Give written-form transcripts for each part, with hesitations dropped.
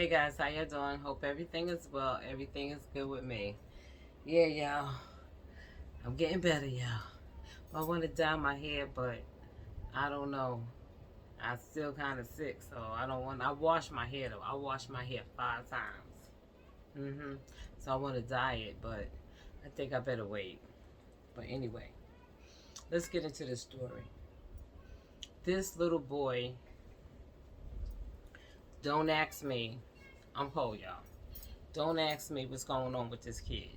Hey guys, how you doing? Hope everything is well. Everything is good with me. Yeah, y'all. I'm getting better, y'all. I want to dye my hair, but I don't know. I'm still kind of sick, so I don't want. I wash my hair though. I wash my hair 5 times. Mhm. So I want to dye it, but I think I better wait. But anyway, let's get into the story. This little boy. Don't ask me. I'm whole, y'all. Don't ask me what's going on with this kid.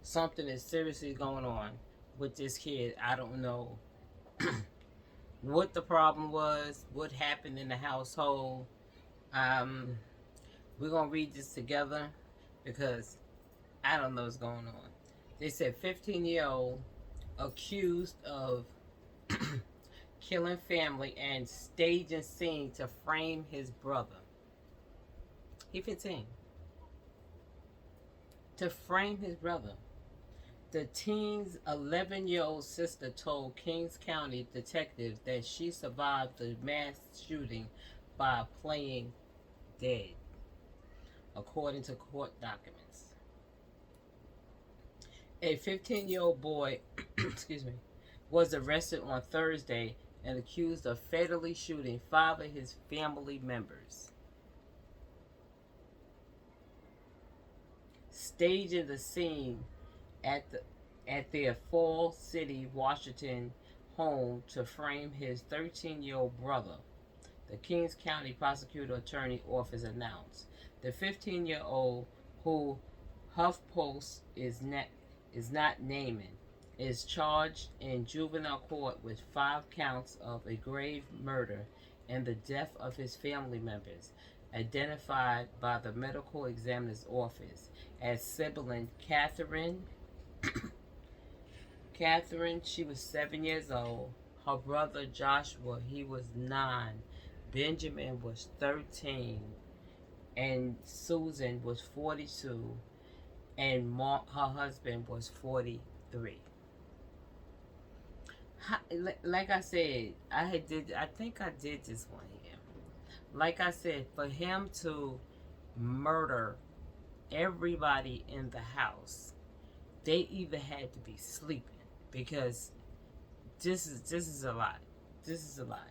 Something is seriously going on with this kid. I don't know what the problem was, what happened in the household. Um, we're gonna read this together because I don't know what's going on. They said 15-year-old accused of killing family and staging scene to frame his brother. He 15. To frame his brother. The teen's 11-year-old sister told Kings County detectives that she survived the mass shooting by playing dead, according to court documents. A 15-year-old boy, excuse me, was arrested on Thursday and accused of fatally shooting 5 of his family members, staging the scene at their Fall City, Washington home to frame his 13-year-old brother, the Kings County Prosecutor Attorney Office announced. The 15-year-old, who HuffPost is not naming, is charged in juvenile court with 5 counts of a grave murder and the death of his family members, identified by the medical examiner's office as sibling Catherine, she was 7 years old. Her brother Joshua, he was 9. Benjamin was 13. And Susan was 42. And her husband was 43. Like I said, I think I did this one here. Like I said, for him to murder everybody in the house, they either had to be sleeping because this is a lot. This is a lot.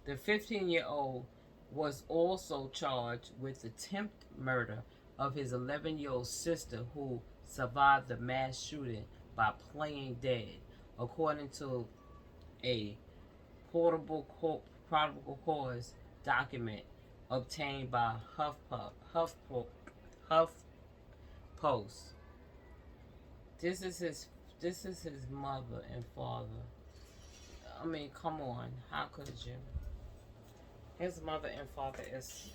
The 15-year-old was also charged with attempted murder of his 11-year-old sister who survived the mass shooting by playing dead, according to a probable cause document obtained by HuffPost. This is his mother and father. I mean, come on. How could you? His mother and father is.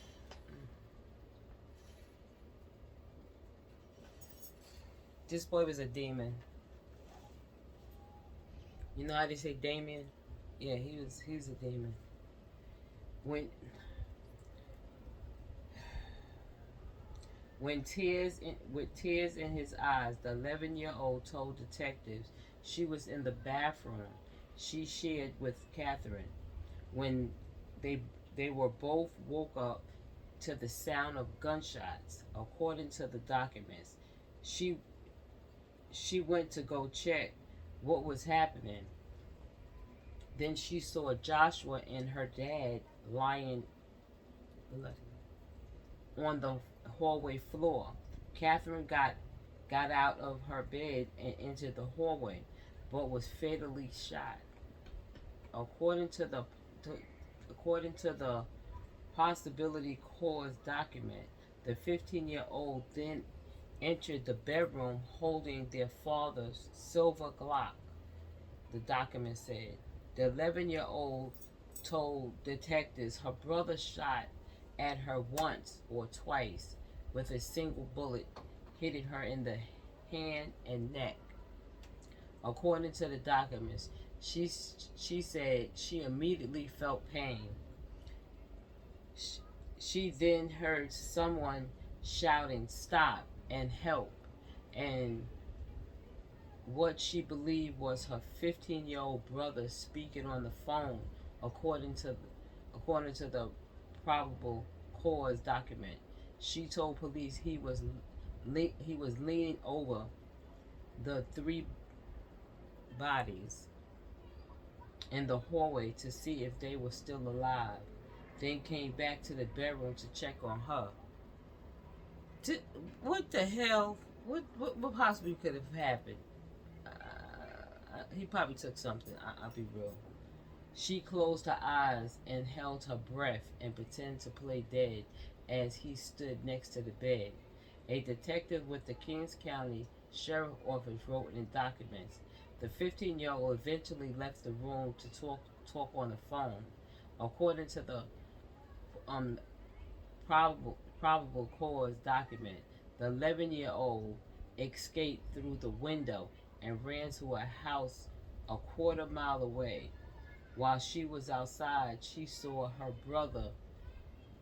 This boy was a demon. You know how they say Damien? Yeah, he was a demon. When with tears in his eyes, the 11-year-old told detectives she was in the bathroom she shared with Catherine when they they were both woke up to the sound of gunshots. According to the documents, she she went to go check what was happening. Then she saw Joshua and her dad lying on the hallway floor. Catherine got out of her bed and entered the hallway, but was fatally shot. According to the to, according to the possibility cause document, the 15-year-old then entered the bedroom holding their father's silver Glock, the document said. The 11-year-old told detectives her brother shot at her once or twice with a single bullet, hitting her in the hand and neck. According to the documents, she said she immediately felt pain. She then heard someone shouting, "Stop," and "Help," and what she believed was her 15-year-old brother speaking on the phone, according to according to the probable cause document. She told police he was leaning over the three bodies in the hallway to see if they were still alive. Then came back to the bedroom to check on her. What the hell? What possibly could have happened? He probably took something. I'll be real. She closed her eyes and held her breath and pretended to play dead as he stood next to the bed. A detective with the Kings County Sheriff Office wrote in documents. The 15-year-old eventually left the room to talk on the phone. According to the um, probable cause document, the 11-year-old escaped through the window and ran to a house a quarter-mile away. While she was outside, she saw her brother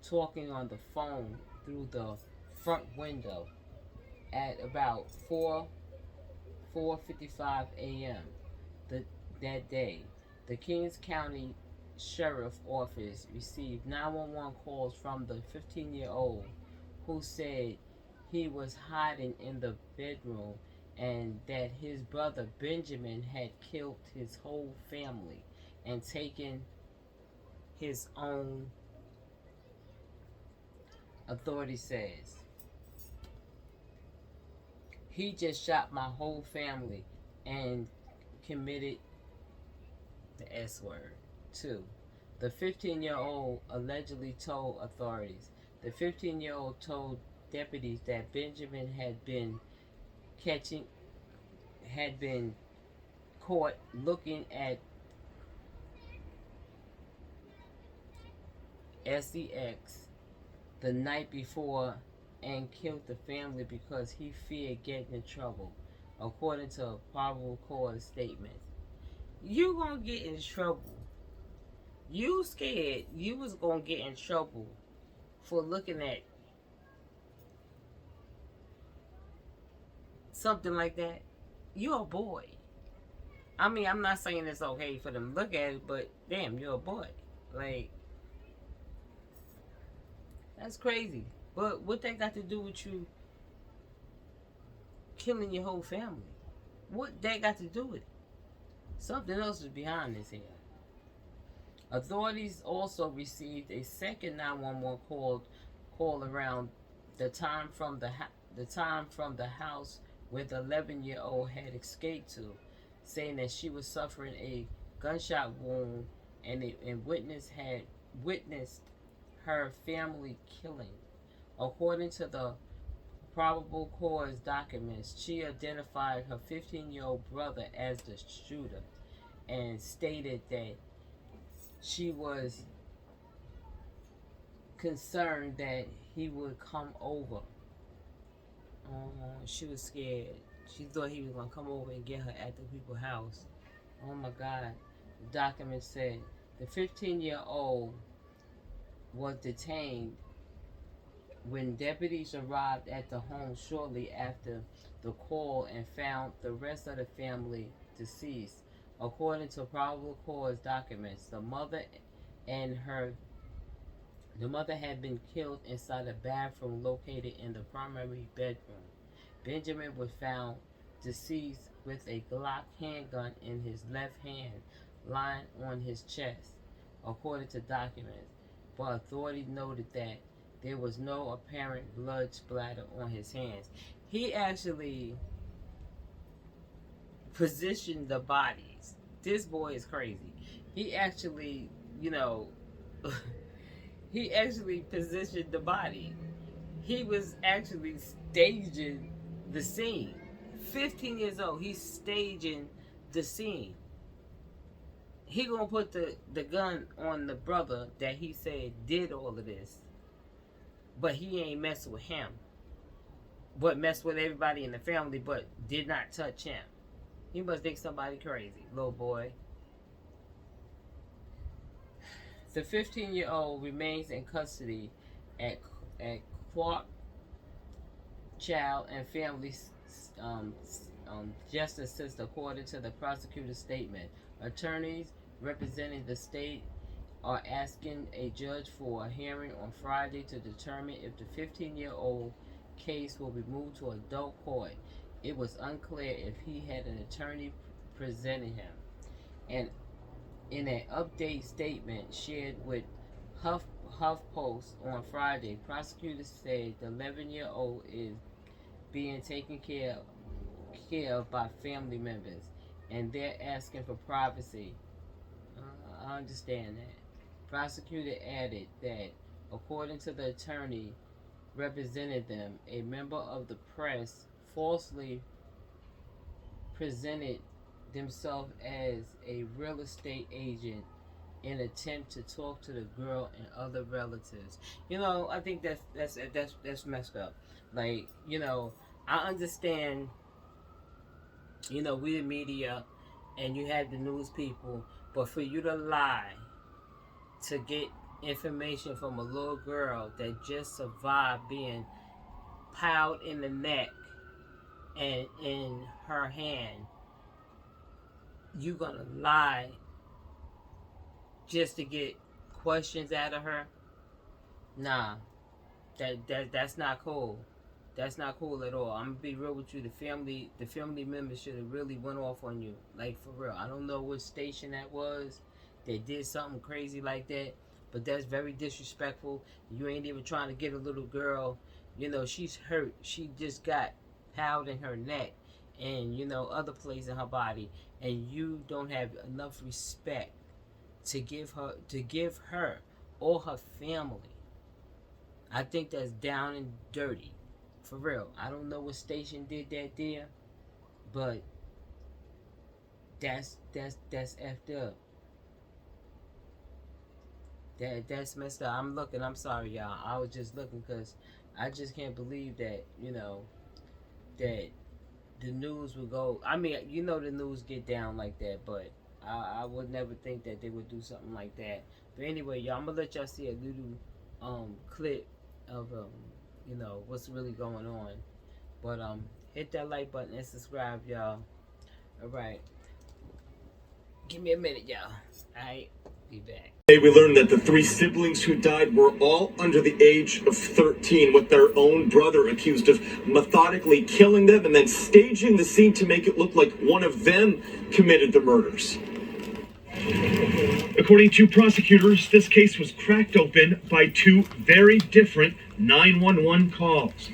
talking on the phone through the front window at about 4:55 a.m. That day. The Kings County Sheriff Office received 911 calls from the 15-year-old who said he was hiding in the bedroom and that his brother Benjamin had killed his whole family and taken his own. Authority says he just shot my whole family and committed the S word. 2. The 15-year-old allegedly told authorities. The 15-year-old told deputies that Benjamin had been caught looking at sex the night before and killed the family because he feared getting in trouble, according to a probable cause statement. You gonna get in trouble. You scared you was gonna get in trouble for looking at something like that. You're a boy. I mean, I'm not saying it's okay for them to look at it, but damn, you're a boy. Like, that's crazy. But what that got to do with you killing your whole family? What that got to do with it? Something else is behind this here. Authorities also received a second 911 call around the time from the house where the 11-year-old had escaped to, saying that she was suffering a gunshot wound and witness had witnessed her family killing. According to the probable cause documents, she identified her 15-year-old brother as the shooter and stated that she was concerned that he would come over. She was scared. She thought he was going to come over and get her at the people's house. Oh my God. The document said the 15-year-old was detained when deputies arrived at the home shortly after the call and found the rest of the family deceased. According to probable cause documents, the mother had been killed inside a bathroom located in the primary bedroom. Benjamin was found deceased with a Glock handgun in his left hand, lying on his chest, according to documents. But authorities noted that there was no apparent blood splatter on his hands. He actually positioned the bodies. This boy is crazy. He actually, he actually positioned the body. He was actually staging the scene. 15 years old, he's staging the scene. He gonna put the gun on the brother that he said did all of this. But he ain't messing with him. But messed with everybody in the family, but did not touch him. He must think somebody crazy, little boy. The 15-year-old remains in custody at Clark Child and Family Justice System, according to the prosecutor's statement. Attorneys representing the state are asking a judge for a hearing on Friday to determine if the 15-year-old case will be moved to adult court. It was unclear if he had an attorney presenting him. And in an update statement shared with HuffPost on Friday, prosecutors said the 11-year-old is being taken care of by family members, and they're asking for privacy. I understand that. Prosecutor added that, according to the attorney represented them, a member of the press falsely presented themselves as a real estate agent in an attempt to talk to the girl and other relatives. I think that's messed up. Like, I understand. We the media, and you have the news people, but for you to lie to get information from a little girl that just survived being piled in the neck and in her hand, you gonna lie just to get questions out of her? Nah, that's not cool. That's not cool at all. I'm gonna be real with you. The family members should have really went off on you, like for real. I don't know what station that was. They did something crazy like that, but that's very disrespectful. You ain't even trying to get a little girl. She's hurt. She just got piled in her neck, and other places in her body, and you don't have enough respect to give her or her family. I think that's down and dirty. For real. I don't know what station did that there, but that's effed up. That's messed up. I'm sorry, y'all. I was just looking because I just can't believe that, that the news would go. I mean, the news get down like that, but I would never think that they would do something like that. But anyway, y'all, I'm gonna let y'all see a little clip of what's really going on. But hit that like button and subscribe, y'all. Alright. Give me a minute, y'all. Alright, be back. Today we learned that the three siblings who died were all under the age of 13, with their own brother accused of methodically killing them and then staging the scene to make it look like one of them committed the murders. According to prosecutors, this case was cracked open by two very different 911 calls.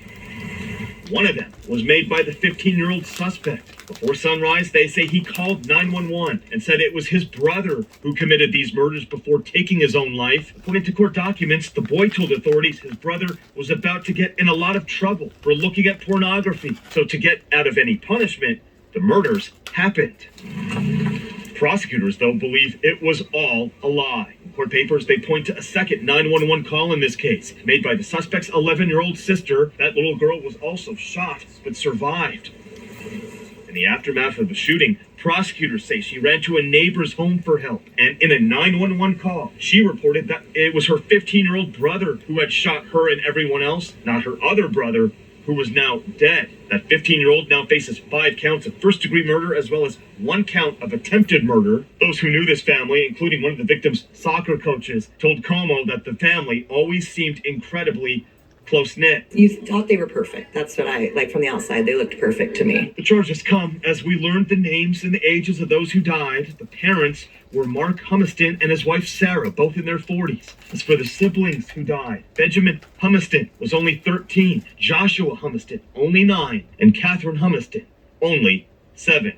One of them was made by the 15-year-old suspect. Before sunrise, they say he called 911 and said it was his brother who committed these murders before taking his own life. According to court documents, the boy told authorities his brother was about to get in a lot of trouble for looking at pornography. So to get out of any punishment, the murders happened. Prosecutors, though, believe it was all a lie. In court papers, they point to a second 911 call in this case, made by the suspect's 11-year-old sister. That little girl was also shot, but survived. In the aftermath of the shooting, prosecutors say she ran to a neighbor's home for help, and in a 911 call, she reported that it was her 15-year-old brother who had shot her and everyone else, not her other brother, who was now dead. That 15-year-old now faces 5 counts of first-degree murder as well as 1 count of attempted murder. Those who knew this family, including one of the victim's soccer coaches, told Como that the family always seemed incredibly close-knit. You thought they were perfect. That's what I like from the outside. They looked perfect to me. The charges come as we learned the names and the ages of those who died. The parents were Mark Humiston and his wife Sarah, both in their 40s. As for the siblings who died, Benjamin Humiston was only 13, Joshua Humiston only 9, and Catherine Humiston only 7.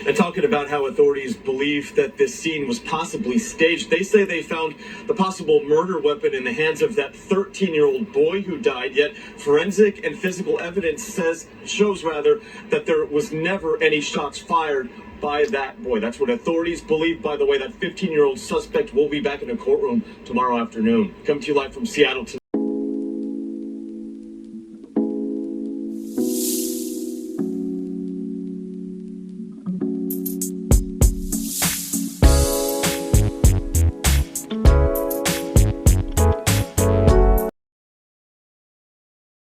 And talking about how authorities believe that this scene was possibly staged, they say they found the possible murder weapon in the hands of that 13-year-old boy who died, yet forensic and physical evidence shows that there was never any shots fired by that boy. That's what authorities believe. By the way, that 15-year-old suspect will be back in a courtroom tomorrow afternoon. Coming to you live from Seattle tonight.